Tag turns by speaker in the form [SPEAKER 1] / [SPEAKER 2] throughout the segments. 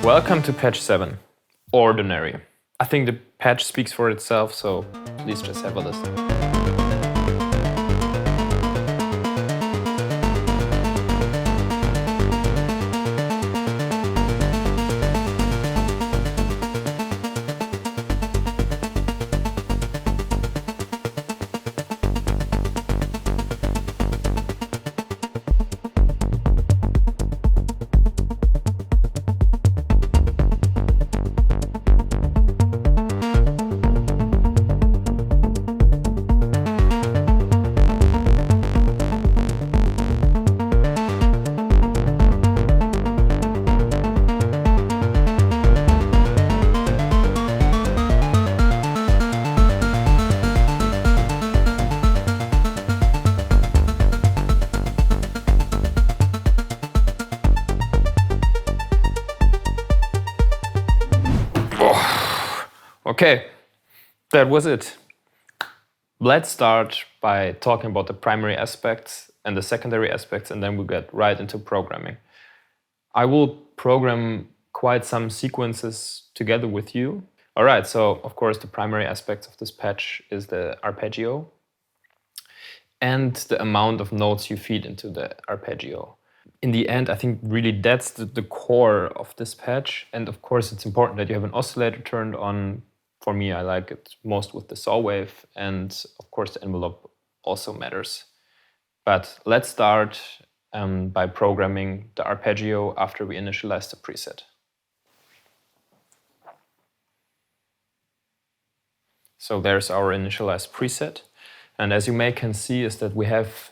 [SPEAKER 1] Welcome to patch 7, Ordinary. I think the patch speaks for itself, so please just have a listen. Okay, that was it. Let's start by talking about the primary aspects and the secondary aspects, and then we'll get right into programming. I will program quite some sequences together with you. All right, so of course the primary aspects of this patch is the arpeggio and the amount of notes you feed into the arpeggio. In the end, I think really that's the core of this patch. And of course, it's important that you have an oscillator turned on. For me, I like it most with the saw wave, and of course the envelope also matters. But let's start by programming the arpeggio after we initialize the preset. So there's our initialized preset. And as you can see is that we have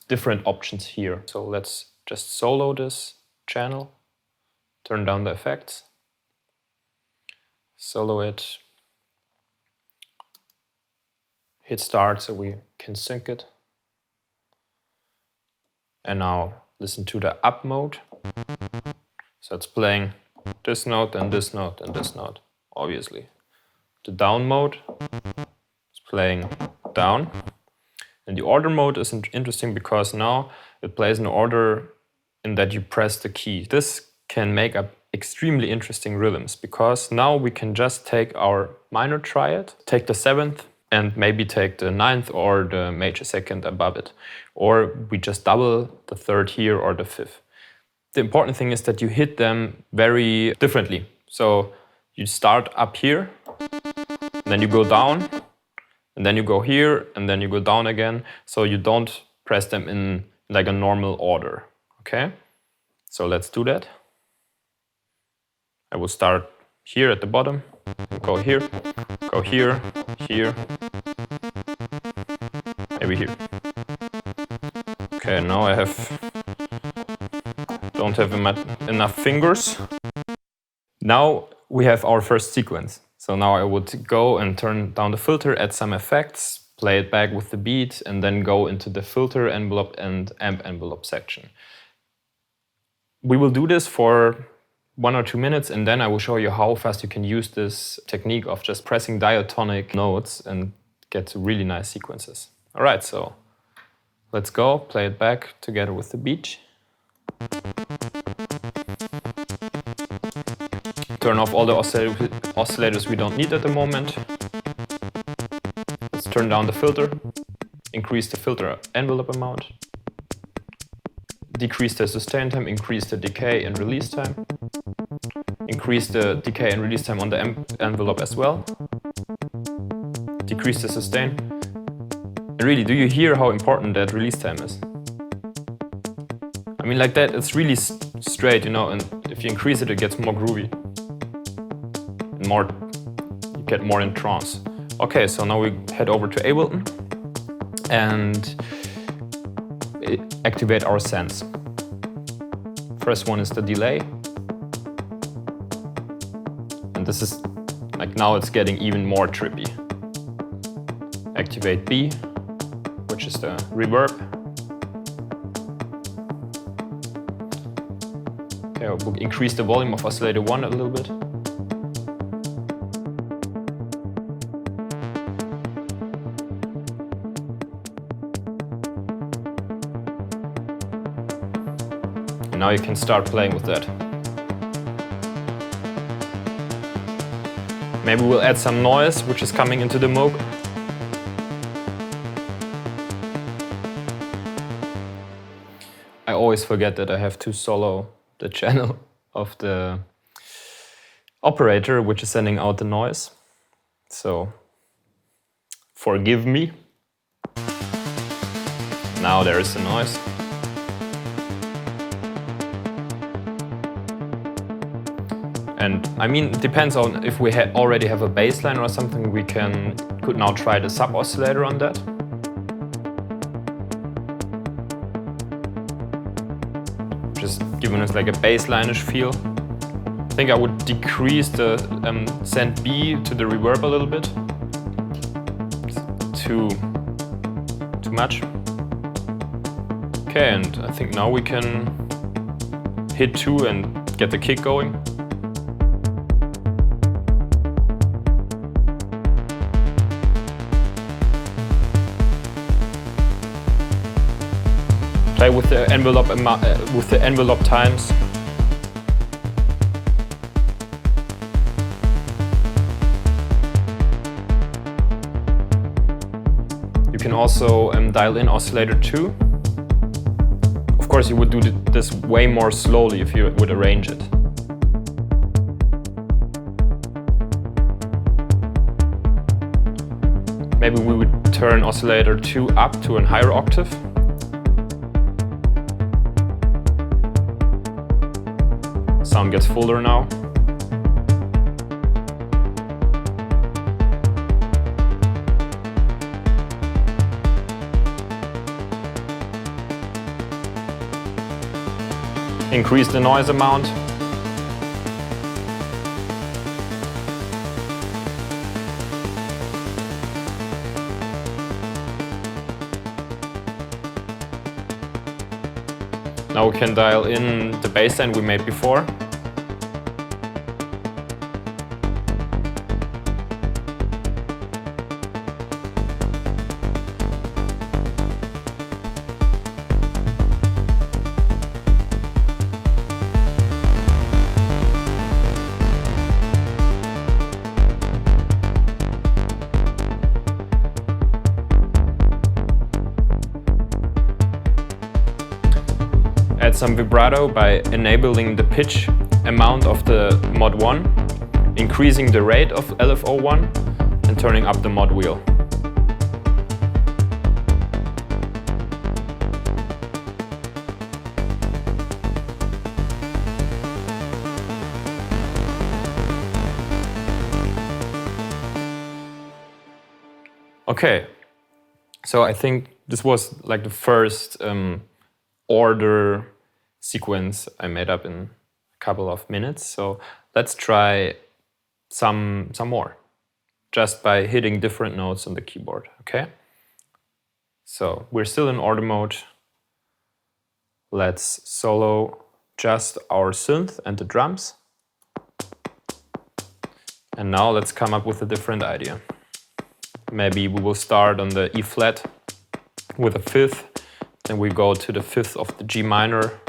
[SPEAKER 1] different options here. So let's just solo this channel, turn down the effects, solo it, hit start so we can sync it. And now listen to the up mode. So it's playing this note and this note and this note, obviously. The down mode is playing down. And the order mode is interesting because now it plays in order in that you press the key. This can make up extremely interesting rhythms because now we can just take our minor triad, take the 7th, and maybe take the 9th or the major 2nd above it. Or we just double the 3rd here or the 5th. The important thing is that you hit them very differently. So you start up here, and then you go down, and then you go here, and then you go down again. So you don't press them in like a normal order, okay? So let's do that. I will start here at the bottom, go here, here, maybe here. Okay, now I don't have enough fingers. Now we have our first sequence. So now I would go and turn down the filter, add some effects, play it back with the beat, and then go into the filter envelope and amp envelope section. We will do this for 1 or 2 minutes, and then I will show you how fast you can use this technique of just pressing diatonic notes and get to really nice sequences. All right, so let's go, play it back together with the beat. Turn off all the oscillators we don't need at the moment. Let's turn down the filter, increase the filter envelope amount, decrease the sustain time, increase the decay and release time, increase the decay and release time on the envelope as well, decrease the sustain. And really, do you hear how important that release time is? I mean, like that, it's really straight, you know, and if you increase it, it gets more groovy. And you get more in trance. Okay, so now we head over to Ableton and activate our synths. First one is the delay. And this is, like now it's getting even more trippy. Activate B, which is the reverb. Okay, we'll increase the volume of oscillator 1 a little bit. And now you can start playing with that. Maybe we'll add some noise, which is coming into the Moog. I always forget that I have to solo the channel of the operator, which is sending out the noise. So, forgive me. Now there is the noise. And I mean, it depends on if we already have a bass line or something, we could now try the sub oscillator on that. Just giving us like a bass-line-ish feel. I think I would decrease the send B to the reverb a little bit. It's too much. Okay, and I think now we can hit 2 and get the kick going. Play with the envelope times. You can also dial in oscillator 2. Of course, you would do this way more slowly if you would arrange it. Maybe we would turn oscillator 2 up to a higher octave. Sound gets fuller now. Increase the noise amount. Now we can dial in the bassline we made before. Add some vibrato by enabling the pitch amount of the mod 1, increasing the rate of LFO1 and turning up the mod wheel. Okay, so I think this was like the first order sequence I made up in a couple of minutes. So let's try some more, just by hitting different notes on the keyboard, okay? So we're still in order mode. Let's solo just our synth and the drums. And now let's come up with a different idea. Maybe we will start on the E flat with a 5th, then we go to the 5th of the G minor,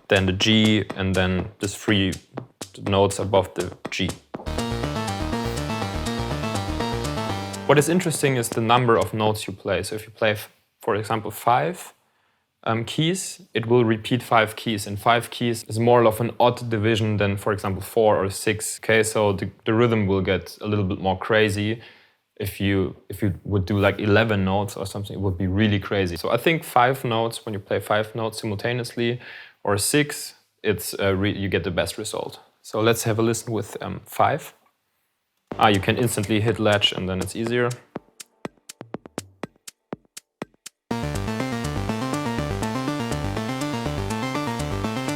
[SPEAKER 1] then the G, and then just 3 notes above the G. What is interesting is the number of notes you play. So if you play, for example, 5 keys, it will repeat 5 keys, and 5 keys is more of an odd division than, for example, 4 or 6. Okay, so the rhythm will get a little bit more crazy. If you would do like 11 notes or something, it would be really crazy. So I think 5 notes, when you play 5 notes simultaneously, or 6, it's you get the best result. So let's have a listen with 5. You can instantly hit latch and then it's easier.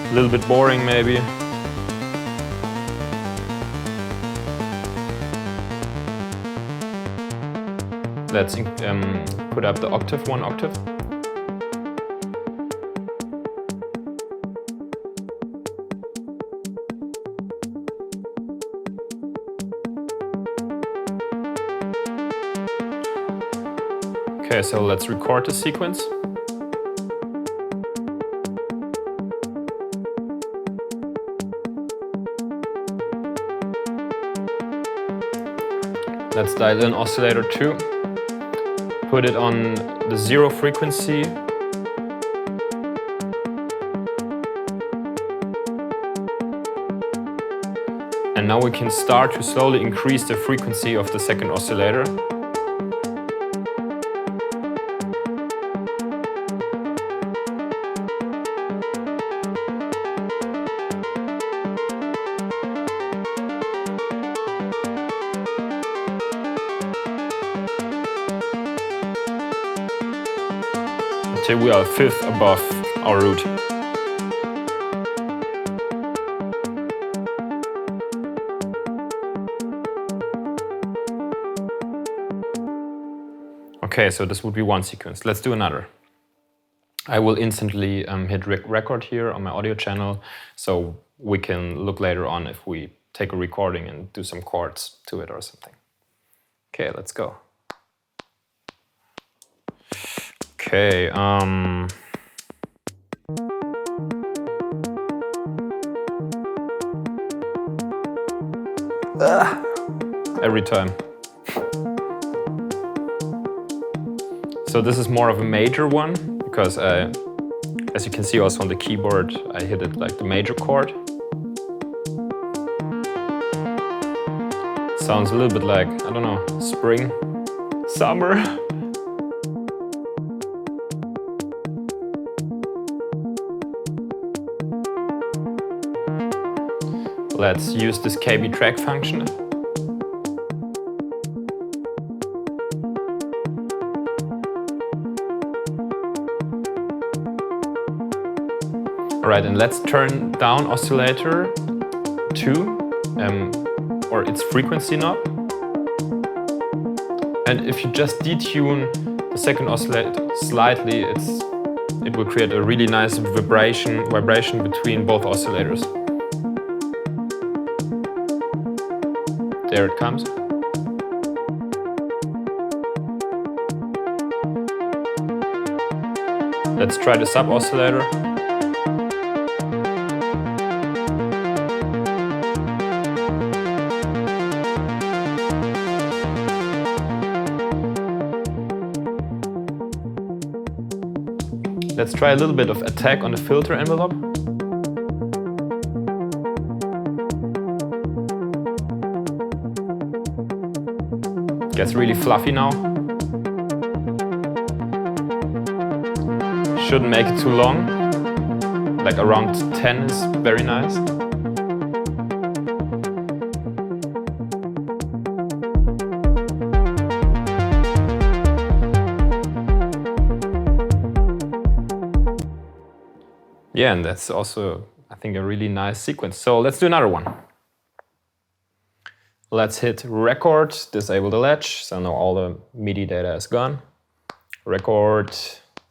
[SPEAKER 1] A little bit boring maybe. Let's put up the octave, 1 octave. Okay, so let's record the sequence. Let's dial in oscillator 2. Put it on the 0 frequency. And now we can start to slowly increase the frequency of the second oscillator. Until we are a fifth above our root. Okay, so this would be one sequence. Let's do another. I will instantly hit record here on my audio channel, so we can look later on if we take a recording and do some chords to it or something. Okay, let's go. Okay, every time. So this is more of a major one, because as you can see also on the keyboard, I hit it like the major chord. Sounds a little bit like, I don't know, spring, summer. Let's use this KB track function. Alright, and let's turn down oscillator 2, or its frequency knob. And if you just detune the second oscillator slightly, it will create a really nice vibration between both oscillators. There it comes. Let's try the sub oscillator. Let's try a little bit of attack on the filter envelope. Gets really fluffy now. Shouldn't make it too long. Like around 10 is very nice. Yeah, and that's also, I think, a really nice sequence. So let's do another one. Let's hit record, disable the latch, so now all the MIDI data is gone. Record,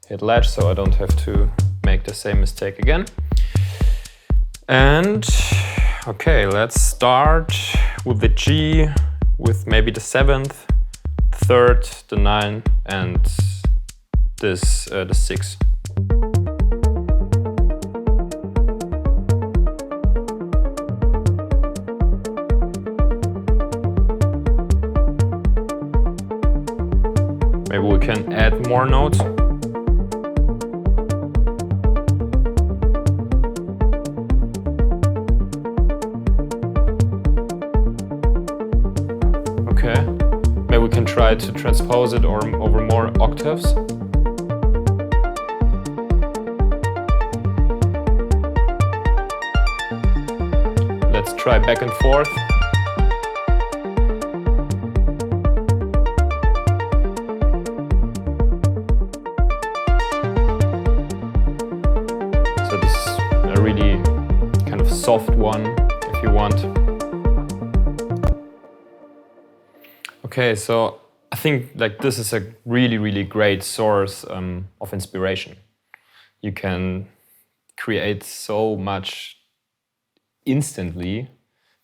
[SPEAKER 1] hit latch, so I don't have to make the same mistake again. And okay, let's start with the G, with maybe the 7th, 3rd, the 9, and this the 6. Maybe we can add more notes. Okay. Maybe we can try to transpose it over more octaves. Let's try back and forth. Soft one, if you want. Okay, so I think like this is a really great source of inspiration. You can create so much instantly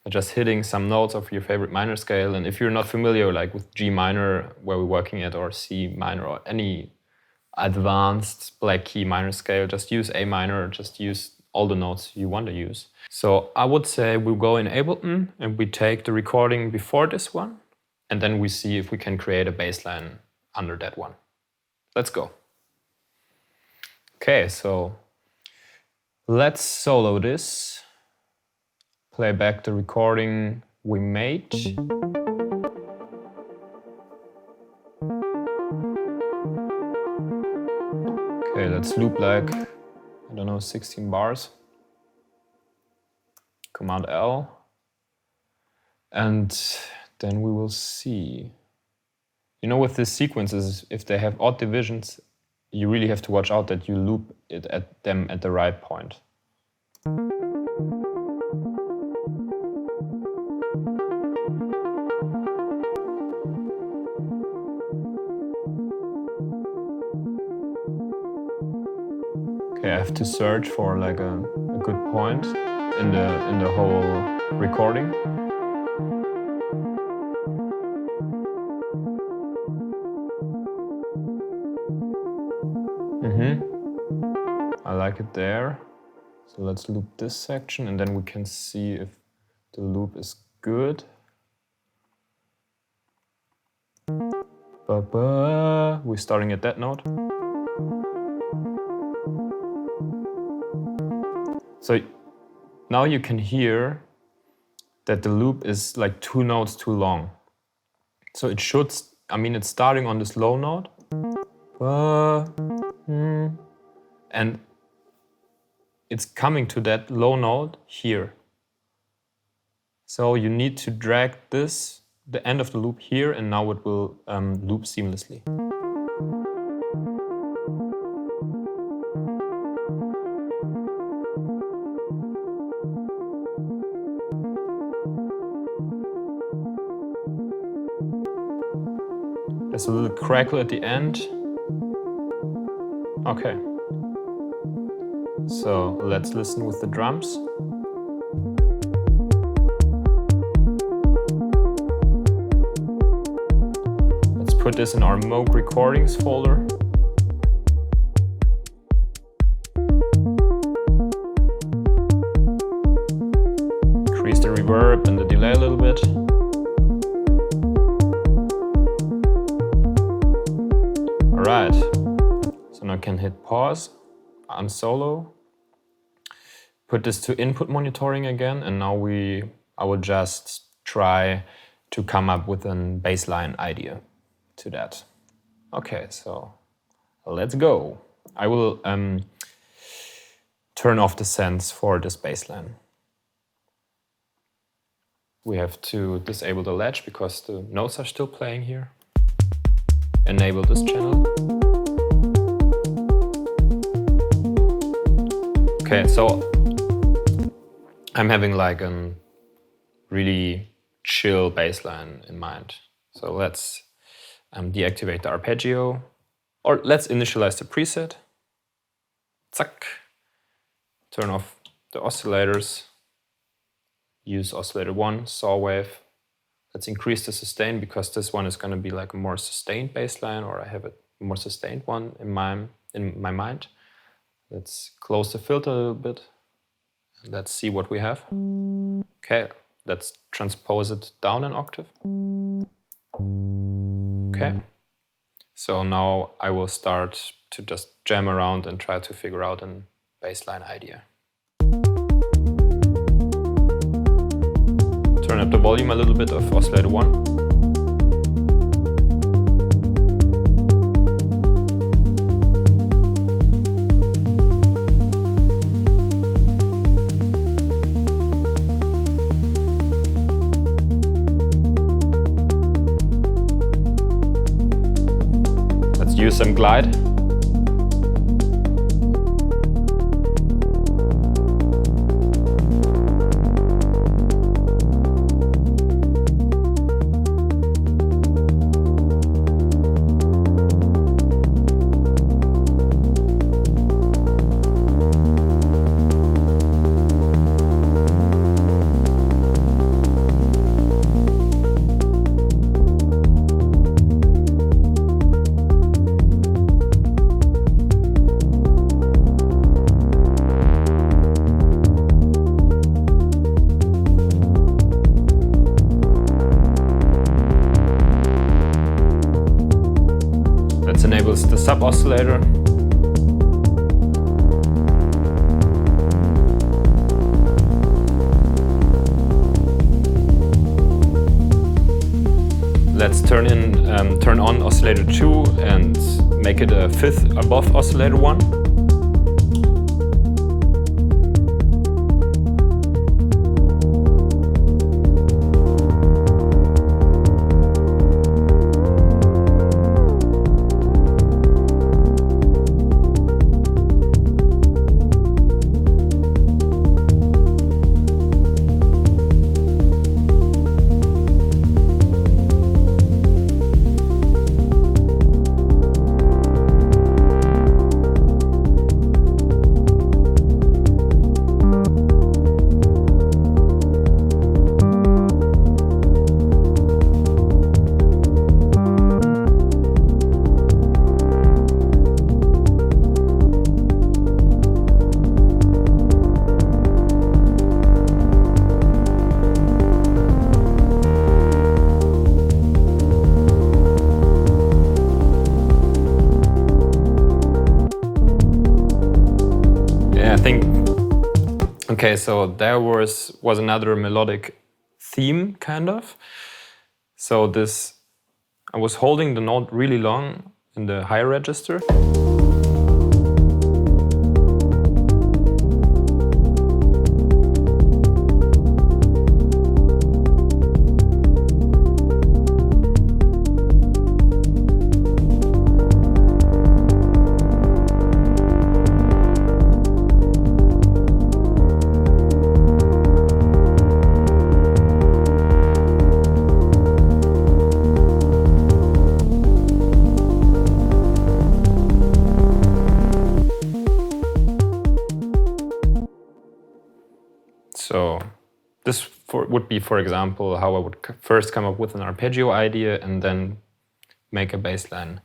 [SPEAKER 1] by just hitting some notes of your favorite minor scale. And if you're not familiar like with G minor, where we're working at, or C minor, or any advanced black key minor scale, just use A minor, just use all the notes you want to use. So I would say we'll go in Ableton and we take the recording before this one, and then we see if we can create a bass line under that one. Let's go. Okay, so let's solo this, play back the recording we made. Okay, let's loop like, I don't know, 16 bars. Command L. And then we will see. You know, with these sequences, if they have odd divisions, you really have to watch out that you loop it at them at the right point. Okay, I have to search for like a good point in the whole recording. I like it there. So let's loop this section and then we can see if the loop is good. We're starting at that note. So now you can hear that the loop is like 2 notes too long. So it should, I mean, it's starting on this low note. And it's coming to that low note here. So you need to drag this, the end of the loop here, and now it will loop seamlessly. There's a little crackle at the end. Okay. So let's listen with the drums. Let's put this in our Moog recordings folder. Increase the reverb and the delay a little bit. All right. So now I can hit pause. On solo, put this to input monitoring again, and now I will just try to come up with a bassline idea to that. Okay, so let's go. I will turn off the synths for this bassline. We have to disable the latch because the notes are still playing here. Enable this channel. Okay, so I'm having like a really chill bass line in mind. So let's deactivate the arpeggio, or let's initialize the preset. Zack. Turn off the oscillators. Use oscillator 1, saw wave. Let's increase the sustain because this one is going to be like a more sustained bass line, or I have a more sustained one in my mind. Let's close the filter a little bit. Let's see what we have. Okay, let's transpose it down an octave. Okay. So now I will start to just jam around and try to figure out a bassline idea. Turn up the volume a little bit of oscillator 1. Use some glide. sub oscillator. Let's turn on oscillator 2 and make it a fifth above oscillator 1. Okay, so there was another melodic theme, kind of. So this, I was holding the note really long in the high register. So this would be, for example, how I would first come up with an arpeggio idea and then make a bass line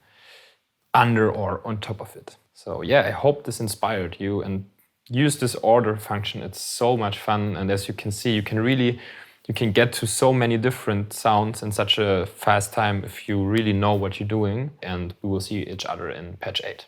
[SPEAKER 1] under or on top of it. So yeah, I hope this inspired you, and use this order function. It's so much fun, and as you can see, you can get to so many different sounds in such a fast time if you really know what you're doing. And we will see each other in patch 8.